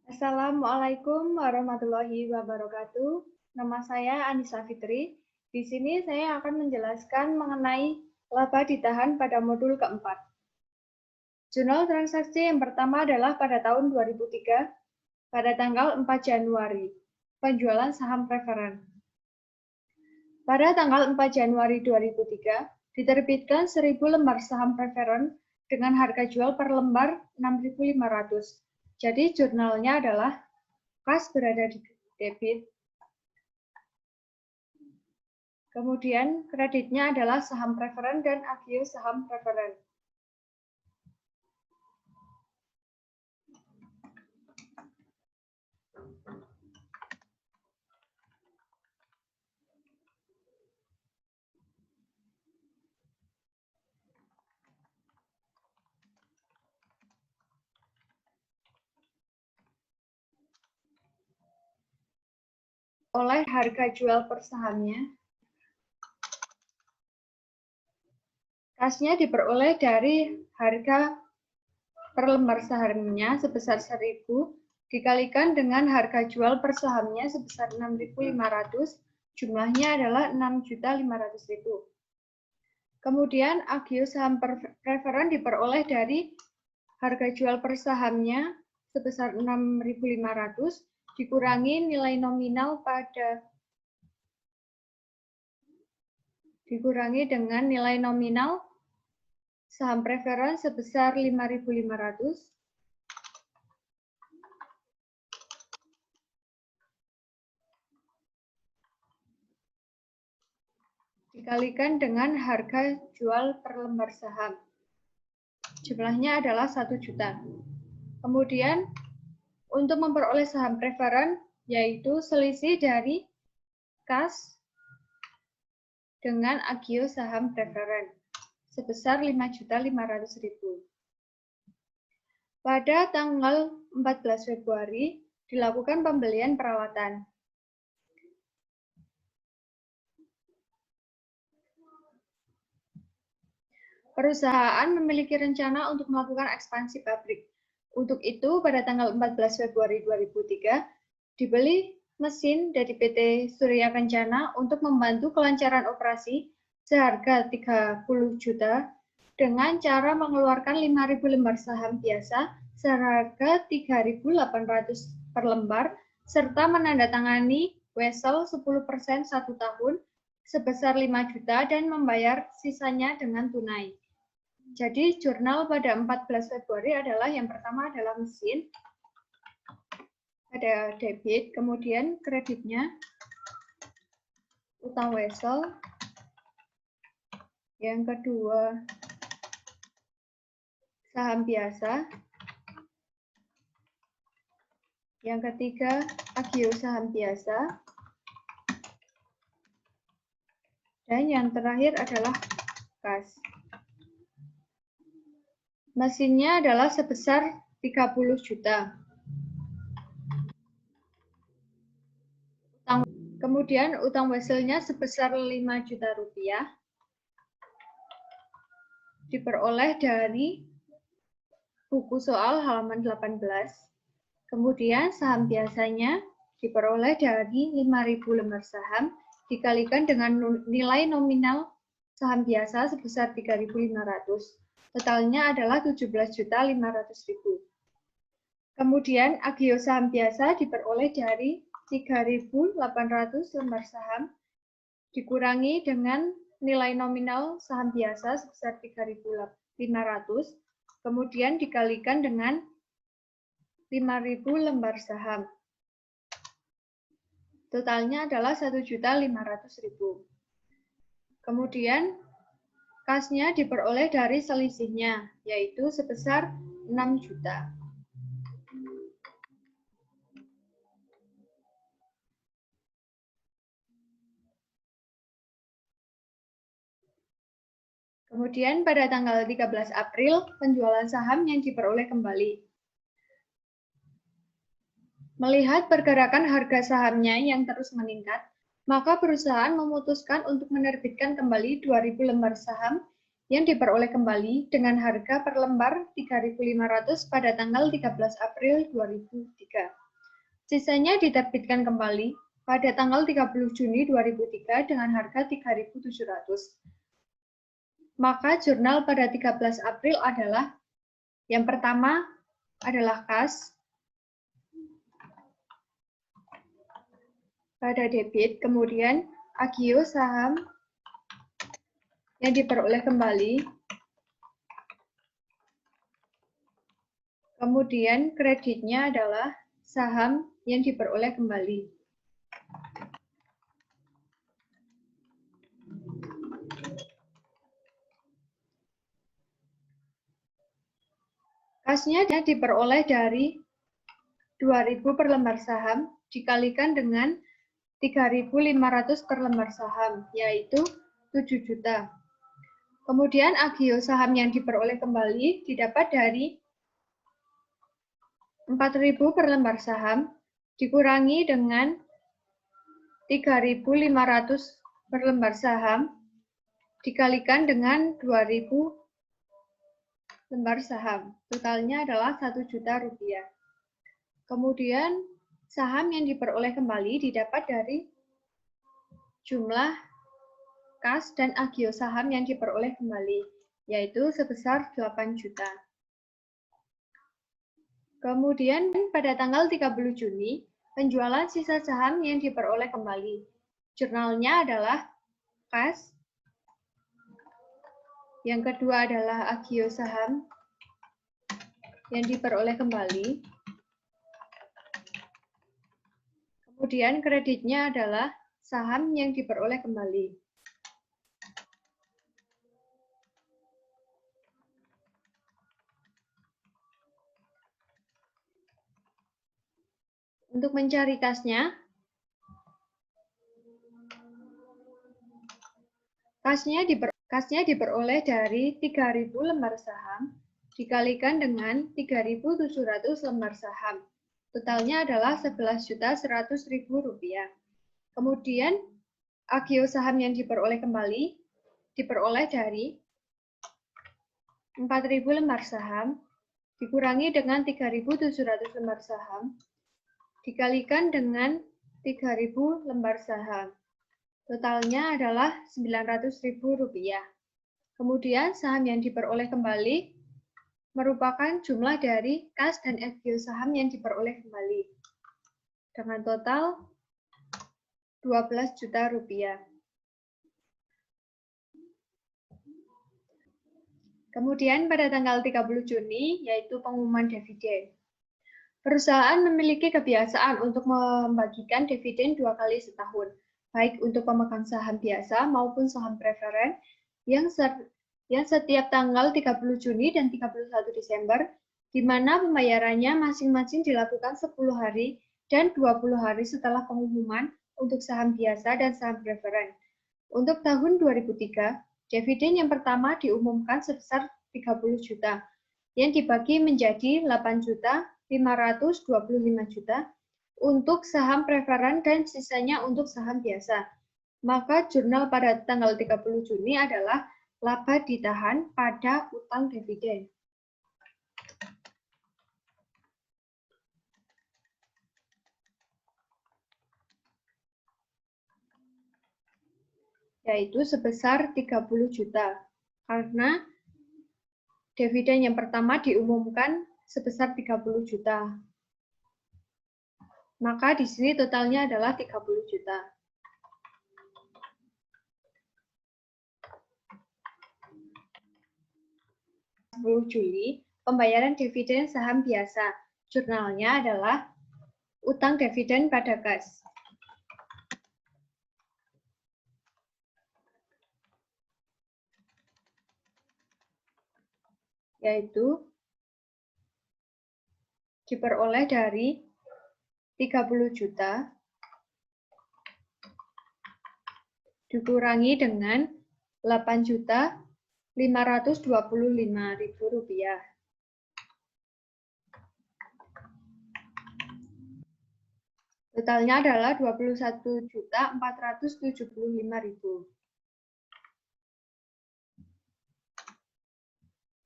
Assalamualaikum warahmatullahi wabarakatuh. Nama saya Anissa Fitri. Di sini saya akan menjelaskan mengenai laba ditahan pada modul keempat. Jurnal transaksi yang pertama adalah pada tahun 2003, pada tanggal 4 Januari, penjualan saham preferen. Pada tanggal 4 Januari 2003, diterbitkan 1.000 lembar saham preferen dengan harga jual per lembar 6.500. Jadi jurnalnya adalah kas berada di debit, kemudian kreditnya adalah saham preferen dan agio saham preferen. Oleh harga jual per sahamnya, kasnya diperoleh dari harga per lembar sahamnya sebesar 1.000 dikalikan dengan harga jual per sahamnya sebesar 6.500, jumlahnya adalah 6.500.000. Kemudian agio saham preferen diperoleh dari harga jual per sahamnya sebesar 6.500 dikurangi nilai nominal dengan nilai nominal saham preferen sebesar 5.500 dikalikan dengan harga jual per lembar saham. Jumlahnya adalah 1 juta. Kemudian untuk memperoleh saham preferen, yaitu selisih dari kas dengan agio saham preferen sebesar 5.500.000. Pada tanggal 14 Februari dilakukan pembelian peralatan. Perusahaan memiliki rencana untuk melakukan ekspansi pabrik. Untuk itu, pada tanggal 14 Februari 2003, dibeli mesin dari PT Surya Kencana untuk membantu kelancaran operasi seharga 30 juta dengan cara mengeluarkan 5.000 lembar saham biasa seharga 3.800 per lembar, serta menandatangani wesel 10% 1 tahun sebesar 5 juta dan membayar sisanya dengan tunai. Jadi jurnal pada 14 Februari adalah yang pertama adalah mesin, ada debit, kemudian kreditnya, utang wesel, yang kedua saham biasa, yang ketiga agio saham biasa, dan yang terakhir adalah kas. Mesinnya adalah sebesar 30 juta. Kemudian utang weselnya sebesar 5 juta rupiah. Diperoleh dari buku soal halaman 18. Kemudian saham biasanya diperoleh dari 5.000 lembar saham dikalikan dengan nilai nominal saham biasa sebesar 3.500. Totalnya adalah 17.500.000. Kemudian agio saham biasa diperoleh dari 3.800 lembar saham dikurangi dengan nilai nominal saham biasa sebesar 3.500, kemudian dikalikan dengan 5.000 lembar saham. Totalnya adalah 1.500.000. Kemudian kasnya diperoleh dari selisihnya, yaitu sebesar 6 juta. Kemudian pada tanggal 13 April, penjualan saham yang diperoleh kembali. Melihat pergerakan harga sahamnya yang terus meningkat, maka perusahaan memutuskan untuk menerbitkan kembali 2.000 lembar saham yang diperoleh kembali dengan harga per lembar 3.500 pada tanggal 13 April 2003. Sisanya diterbitkan kembali pada tanggal 30 Juni 2003 dengan harga 3.700. Maka jurnal pada 13 April adalah yang pertama adalah kas pada debit, kemudian agio saham yang diperoleh kembali, kemudian kreditnya adalah saham yang diperoleh kembali. Kasnya diperoleh dari 2.000 per lembar saham dikalikan dengan 3.500 per lembar saham, yaitu 7 juta. Kemudian agio saham yang diperoleh kembali didapat dari 4.000 per lembar saham dikurangi dengan 3.500 per lembar saham dikalikan dengan 2.000 lembar saham. Totalnya adalah 1 juta rupiah. Kemudian saham yang diperoleh kembali didapat dari jumlah kas dan agio saham yang diperoleh kembali, yaitu sebesar 8 juta. Kemudian pada tanggal 30 Juni, penjualan sisa saham yang diperoleh kembali. Jurnalnya adalah kas, yang kedua adalah agio saham yang diperoleh kembali. Kemudian kreditnya adalah saham yang diperoleh kembali. Untuk mencari kasnya diperoleh dari 3.000 lembar saham dikalikan dengan 3.700 lembar saham. Totalnya adalah 11.100.000 rupiah. Kemudian agio saham yang diperoleh kembali diperoleh dari 4.000 lembar saham dikurangi dengan 3.700 lembar saham dikalikan dengan 3.000 lembar saham. Totalnya adalah 900.000 rupiah. Kemudian saham yang diperoleh kembali merupakan jumlah dari kas dan agio saham yang diperoleh kembali dengan total 12 juta rupiah. Kemudian pada tanggal 30 Juni yaitu pengumuman dividen. Perusahaan memiliki kebiasaan untuk membagikan dividen 2 kali setahun, baik untuk pemegang saham biasa maupun saham preferen yang setiap tanggal 30 Juni dan 31 Desember, di mana pembayarannya masing-masing dilakukan 10 hari dan 20 hari setelah pengumuman untuk saham biasa dan saham preferen. Untuk tahun 2003, dividen yang pertama diumumkan sebesar 30 juta, yang dibagi menjadi 8 juta 525 juta untuk saham preferen dan sisanya untuk saham biasa. Maka jurnal pada tanggal 30 Juni adalah laba ditahan pada utang dividen. Yaitu sebesar 30 juta. Karena dividen yang pertama diumumkan sebesar 30 juta. Maka di sini totalnya adalah 30 juta. Juli, pembayaran dividen saham biasa. Jurnalnya adalah utang dividen pada kas. Yaitu diperoleh dari 30 juta dikurangi dengan 8 juta 525.000 rupiah. Totalnya adalah 21.475.000.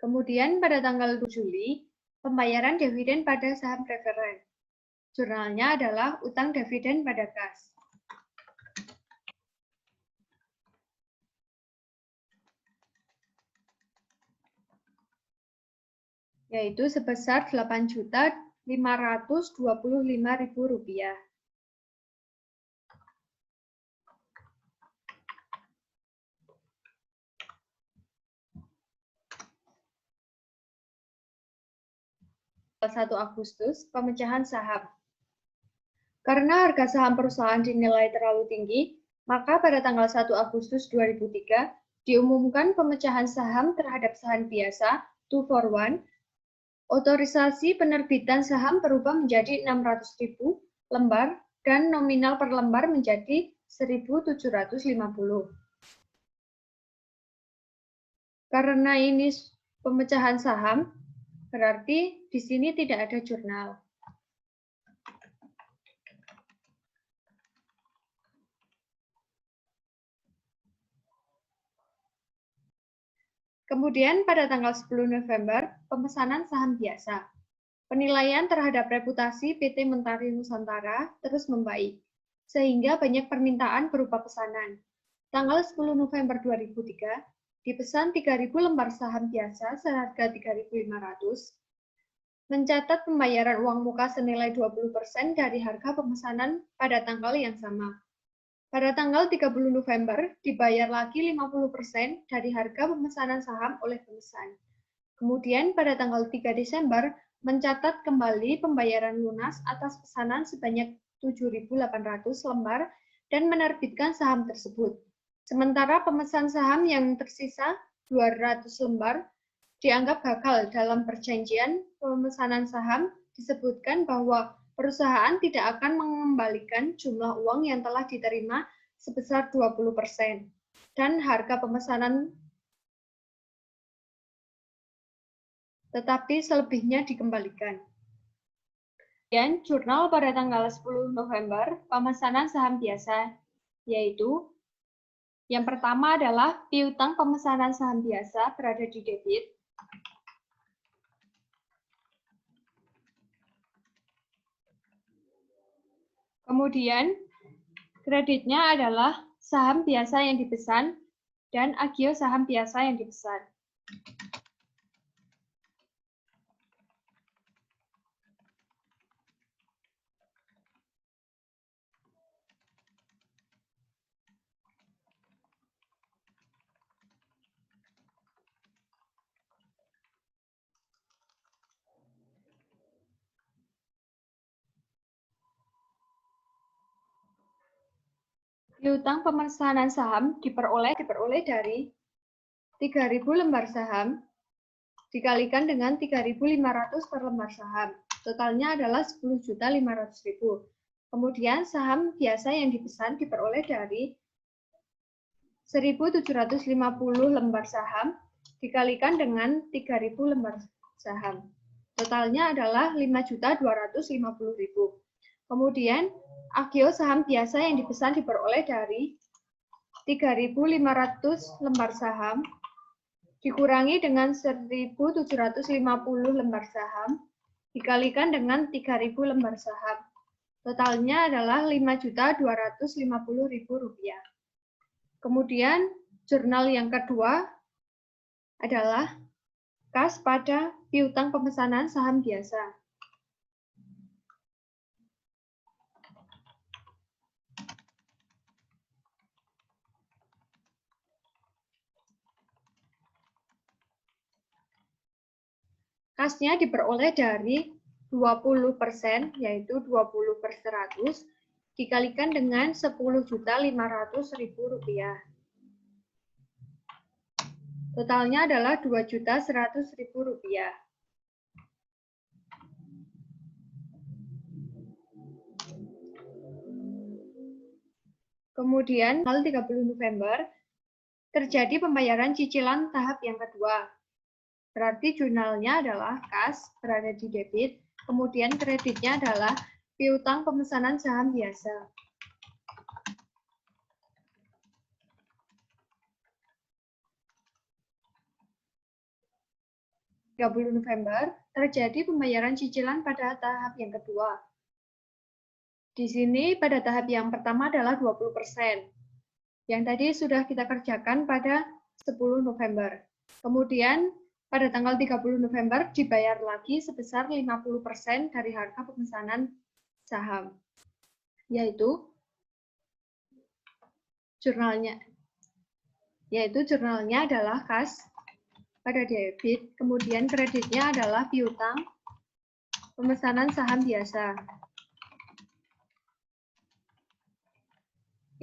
Kemudian pada tanggal 2 Juli, pembayaran dividen pada saham preferen. Jurnalnya adalah utang dividen pada kas. Yaitu sebesar Rp8.525.000. Tanggal 1 Agustus, pemecahan saham. Karena harga saham perusahaan dinilai terlalu tinggi, maka pada tanggal 1 Agustus 2003 diumumkan pemecahan saham terhadap saham biasa 2-for-1. Otorisasi penerbitan saham berubah menjadi 600.000 lembar dan nominal per lembar menjadi 1.750. Karena ini pemecahan saham, berarti di sini tidak ada jurnal. Kemudian pada tanggal 10 November, pemesanan saham biasa. Penilaian terhadap reputasi PT Mentari Nusantara terus membaik, sehingga banyak permintaan berupa pesanan. Tanggal 10 November 2003, dipesan 3.000 lembar saham biasa seharga 3.500, mencatat pembayaran uang muka senilai 20% dari harga pemesanan pada tanggal yang sama. Pada tanggal 30 November, dibayar lagi 50% dari harga pemesanan saham oleh pemesan. Kemudian pada tanggal 3 Desember, mencatat kembali pembayaran lunas atas pesanan sebanyak 7.800 lembar dan menerbitkan saham tersebut. Sementara pemesan saham yang tersisa 200 lembar dianggap gagal dalam perjanjian pemesanan saham, disebutkan bahwa perusahaan tidak akan mengembalikan jumlah uang yang telah diterima sebesar 20% dan harga pemesanan, tetapi selebihnya dikembalikan. Dan jurnal pada tanggal 10 November, pemesanan saham biasa, yaitu yang pertama adalah piutang pemesanan saham biasa berada di debit. Kemudian, kreditnya adalah saham biasa yang dipesan dan agio saham biasa yang dipesan. Piutang pemesanan saham diperoleh dari 3.000 lembar saham dikalikan dengan 3.500 per lembar saham. Totalnya adalah 10.500.000. Kemudian saham biasa yang dipesan diperoleh dari 1.750 lembar saham dikalikan dengan 3.000 lembar saham. Totalnya adalah 5.250.000. Kemudian agio saham biasa yang dipesan diperoleh dari 3.500 lembar saham dikurangi dengan 1.750 lembar saham dikalikan dengan 3.000 lembar saham. Totalnya adalah Rp5.250.000. Kemudian jurnal yang kedua adalah kas pada piutang pemesanan saham biasa. Kasnya diperoleh dari 20%, yaitu 20/100, dikalikan dengan Rp10.500.000. Totalnya adalah Rp2.100.000. Kemudian, tanggal 30 November, terjadi pembayaran cicilan tahap yang kedua. Berarti jurnalnya adalah kas, berada di debit, kemudian kreditnya adalah piutang pemesanan saham biasa. 30 November, terjadi pembayaran cicilan pada tahap yang kedua. Di sini pada tahap yang pertama adalah 20%. Yang tadi sudah kita kerjakan pada 10 November. Kemudian pada tanggal 30 November dibayar lagi sebesar 50% dari harga pemesanan saham, yaitu jurnalnya adalah kas pada debit, kemudian kreditnya adalah piutang pemesanan saham biasa,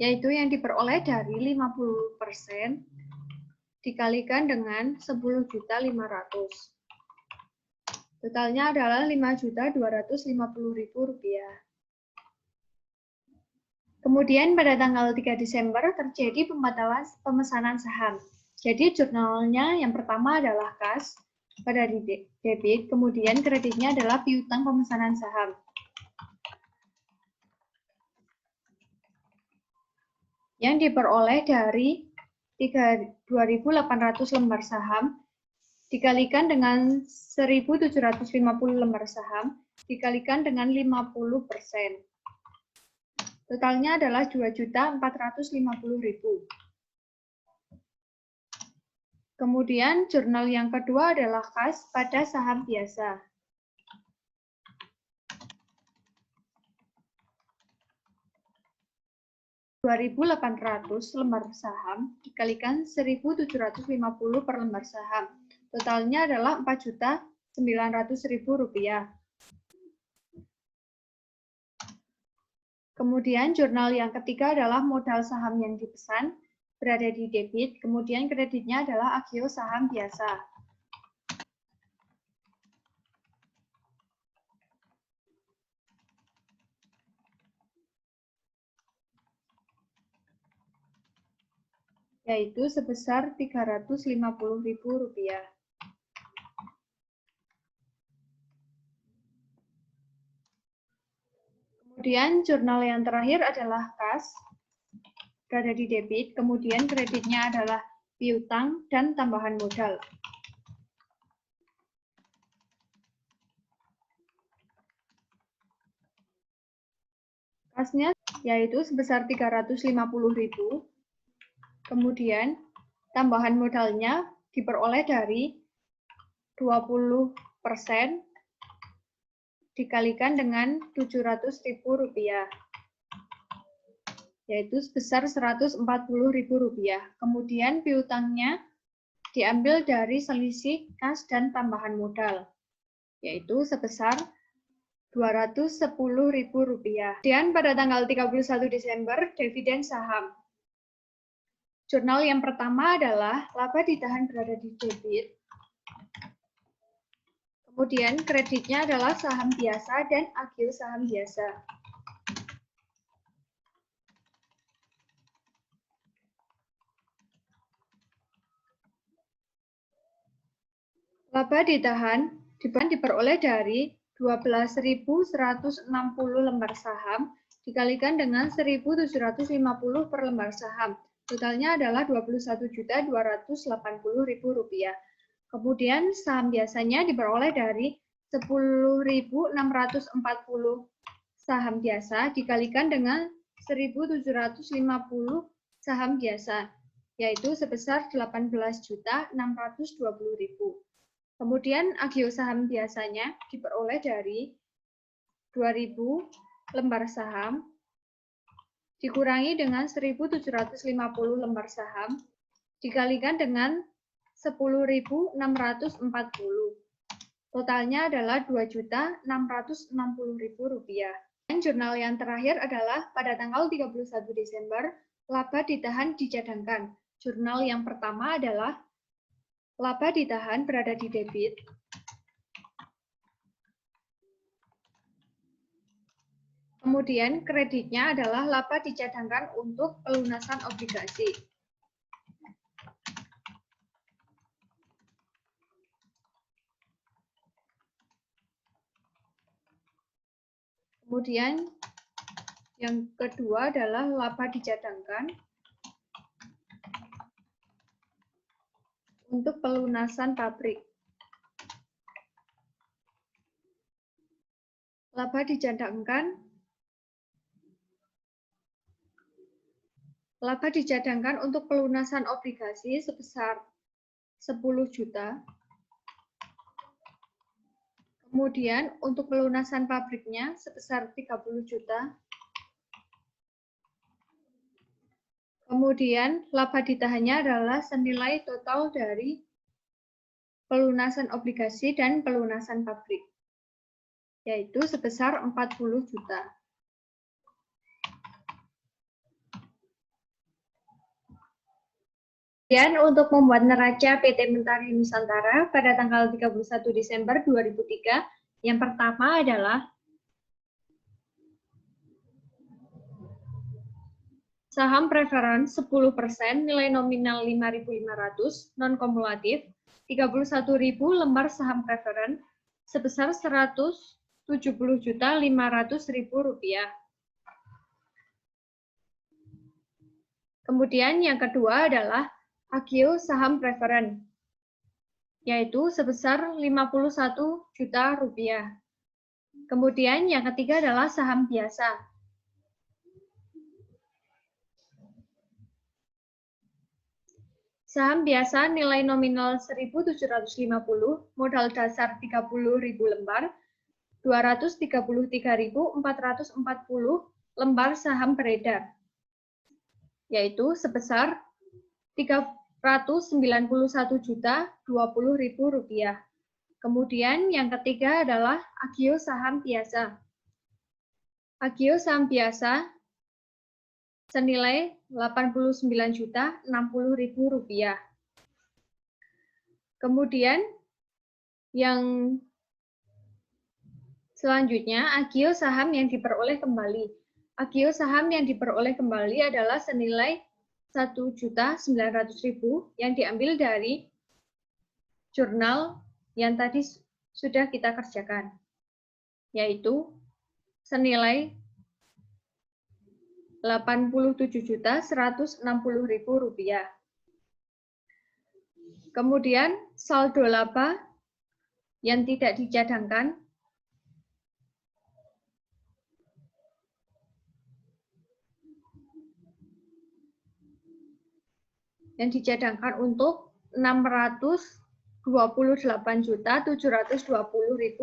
yaitu yang diperoleh dari 50% dikalikan dengan 10.500.000. Totalnya adalah Rp5.250.000. Kemudian pada tanggal 3 Desember terjadi pembatalan pemesanan saham. Jadi jurnalnya yang pertama adalah kas pada debit, kemudian kreditnya adalah piutang pemesanan saham. Yang diperoleh dari 2.800 lembar saham dikalikan dengan 1.750 lembar saham dikalikan dengan 50%. Totalnya adalah Rp2.450.000. Kemudian jurnal yang kedua adalah kas pada saham biasa. Rp2.800 lembar saham dikalikan 1.750 per lembar saham. Totalnya adalah Rp4.900.000. Kemudian jurnal yang ketiga adalah modal saham yang dipesan berada di debit, kemudian kreditnya adalah agio saham biasa. Yaitu sebesar Rp350.000. Kemudian jurnal yang terakhir adalah kas berada di debit, kemudian kreditnya adalah piutang dan tambahan modal. Kasnya yaitu sebesar Rp350.000, kemudian tambahan modalnya diperoleh dari 20% dikalikan dengan Rp700.000, yaitu sebesar Rp140.000. Kemudian piutangnya diambil dari selisih kas dan tambahan modal, yaitu sebesar Rp210.000. Dan pada tanggal 31 Desember, dividen saham. Jurnal yang pertama adalah laba ditahan berada di debit. Kemudian kreditnya adalah saham biasa dan agio saham biasa. Laba ditahan diperoleh dari 12.160 lembar saham dikalikan dengan 1.750 per lembar saham. Totalnya adalah Rp21.280.000. Kemudian saham biasanya diperoleh dari 10.640 saham biasa dikalikan dengan 1.750 saham biasa, yaitu sebesar Rp18.620.000. Kemudian agio saham biasanya diperoleh dari 2.000 lembar saham dikurangi dengan 1.750 lembar saham dikalikan dengan 10.640. Totalnya adalah Rp2.660.000. Dan jurnal yang terakhir adalah pada tanggal 31 Desember, laba ditahan dicadangkan. Jurnal yang pertama adalah laba ditahan berada di debit. Kemudian kreditnya adalah laba dicadangkan untuk pelunasan obligasi. Kemudian yang kedua adalah laba dicadangkan untuk pelunasan pabrik. Laba dicadangkan untuk pelunasan obligasi sebesar 10 juta. Kemudian untuk pelunasan pabriknya sebesar 30 juta. Kemudian laba ditahannya adalah senilai total dari pelunasan obligasi dan pelunasan pabrik, yaitu sebesar 40 juta. Kemudian untuk membuat neraca PT Mentari Nusantara pada tanggal 31 Desember 2003, yang pertama adalah saham preferen 10%, nilai nominal 5.500, non-kumulatif, 31.000 lembar saham preferen sebesar Rp170.500.000. Kemudian yang kedua adalah agio saham preferen, yaitu sebesar Rp51 juta. Kemudian yang ketiga adalah saham biasa. Saham biasa nilai nominal 1.750, modal dasar 30.000 lembar, 233.440 lembar saham beredar, yaitu sebesar Rp391.020.000. Kemudian yang ketiga adalah agio saham biasa. Agio saham biasa senilai Rp89.060.000. Kemudian yang selanjutnya agio saham yang diperoleh kembali. Agio saham yang diperoleh kembali adalah senilai Rp1.900.000 yang diambil dari jurnal yang tadi sudah kita kerjakan, yaitu senilai Rp87.160.000. Kemudian saldo laba yang tidak dicadangkan untuk Rp628.720.000,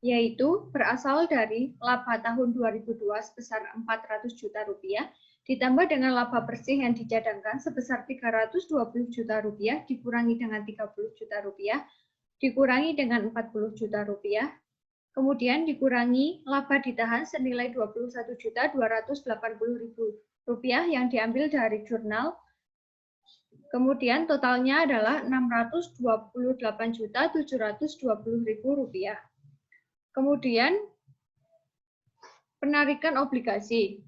yaitu berasal dari laba tahun 2002 sebesar Rp400 juta, ditambah dengan laba bersih yang dicadangkan sebesar Rp320 juta, dikurangi dengan Rp30 juta, dikurangi dengan Rp40 juta, kemudian dikurangi laba ditahan senilai Rp21.280.000 yang diambil dari jurnal. Kemudian totalnya adalah Rp628.720.000. Kemudian penarikan obligasi.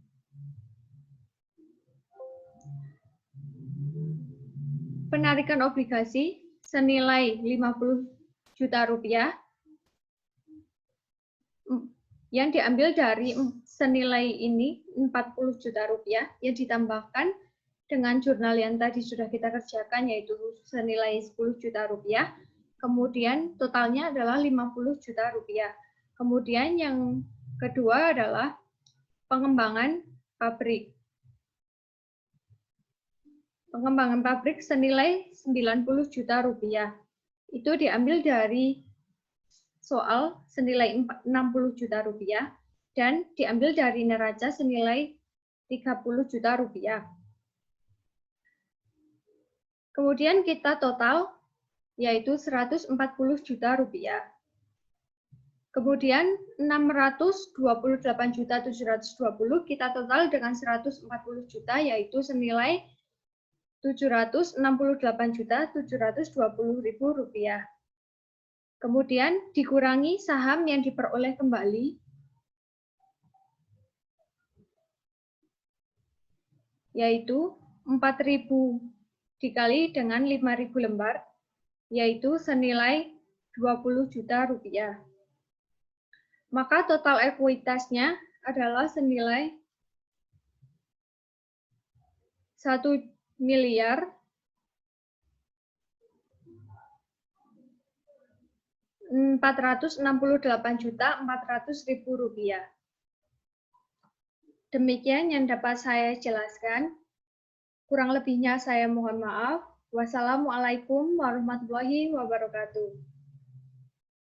Penarikan obligasi senilai Rp50 juta yang diambil dari senilai ini Rp40 juta yang ditambahkan dengan jurnal yang tadi sudah kita kerjakan, yaitu senilai Rp10 juta. Kemudian totalnya adalah Rp50 juta. Kemudian yang kedua adalah pengembangan pabrik. Pengembangan pabrik senilai Rp90 juta. Itu diambil dari soal senilai Rp60 juta dan diambil dari neraca senilai Rp30 juta. Kemudian kita total yaitu Rp140 juta. Kemudian Rp628.720 kita total dengan Rp140 juta, yaitu senilai Rp768.720.000. Kemudian dikurangi saham yang diperoleh kembali, yaitu 4.000 dikali dengan 5.000 lembar, yaitu senilai Rp20 juta. Maka total ekuitasnya adalah senilai Rp468.400.000. Demikian yang dapat saya jelaskan. Kurang lebihnya saya mohon maaf. Wassalamualaikum warahmatullahi wabarakatuh.